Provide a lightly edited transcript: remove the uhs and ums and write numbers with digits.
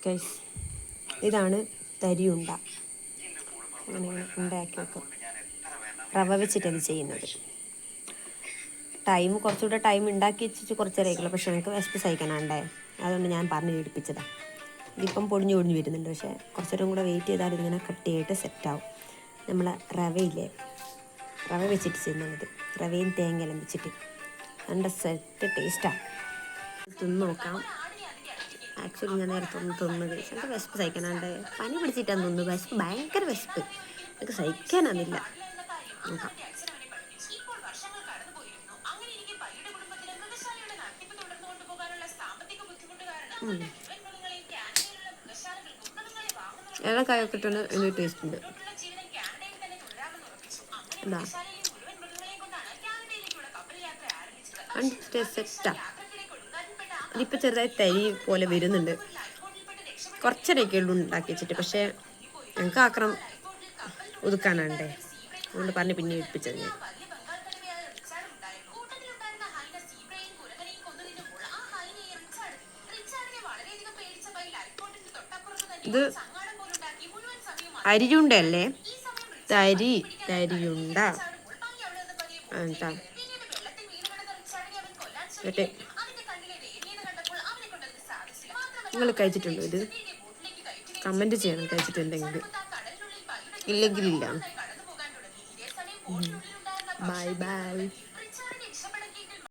Guys, ഇതാണ് തരിയുണ്ട. അങ്ങനെ ഉണ്ടാക്കി വെക്കും. റവ വെച്ചിട്ടത് ചെയ്യുന്നത്. കുറച്ചുകൂടെ ടൈം ഉണ്ടാക്കി വെച്ചിട്ട് കുറച്ച് നേരമായിക്കുള്ളൂ. പക്ഷെ എനിക്ക് വിശപ്പ് സഹിക്കാനുണ്ടേ, അതുകൊണ്ട് ഞാൻ പറഞ്ഞ് പേടിപ്പിച്ചതാണ്. ഇതിപ്പം പൊടിഞ്ഞു വരുന്നുണ്ട്. പക്ഷേ കുറച്ച് നേരം കൂടെ വെയിറ്റ് ചെയ്താൽ ഇതിങ്ങനെ കട്ടിയായിട്ട് സെറ്റാവും. നമ്മളെ റവ വെച്ചിട്ട് ചെയ്യുന്നത്, റവയും തേങ്ങയെല്ലാം വെച്ചിട്ട് നല്ല സെറ്റ് ടേസ്റ്റാണ്. തിന്ന് നോക്കാം. ആക്ച്വലി ഞാൻ നേരത്തെ തിന്നത് എനിക്ക് വിശപ്പ് സഹിക്കാനുണ്ട്. പനി പിടിച്ചിട്ടാന്ന് തോന്നുന്നു. വിശപ്പ് ഭയങ്കര വിശപ്പ്, എനിക്ക് സഹിക്കാനാന്നില്ല. നോക്കാം. ഏലക്കായൊക്കെ ഇട്ടാണ് ഇതിന് ടേസ്റ്റ് ഉണ്ട്. എന്താ സെറ്റാ. ഇതിപ്പോൾ ചെറുതായി തരി പോലെ വരുന്നുണ്ട്. കുറച്ചേരൊക്കെ ഉള്ളൂ ഉണ്ടാക്കി വെച്ചിട്ട്. പക്ഷേ ഞങ്ങൾക്ക് ആക്രം ഒതുക്കാനാണ്ടേ, അതുകൊണ്ട് പറഞ്ഞ് പിന്നെ ഏൽപ്പിച്ചത് ഞാൻ. ഇത് അരിയുണ്ടല്ലേ, തരിയുണ്ട. നിങ്ങൾ കഴിച്ചിട്ടുണ്ടോ ഇത്? കമൻറ്റ് ചെയ്യണം കഴിച്ചിട്ടുണ്ടെങ്കിൽ. ഇല്ലെങ്കിലില്ല. Bye bye.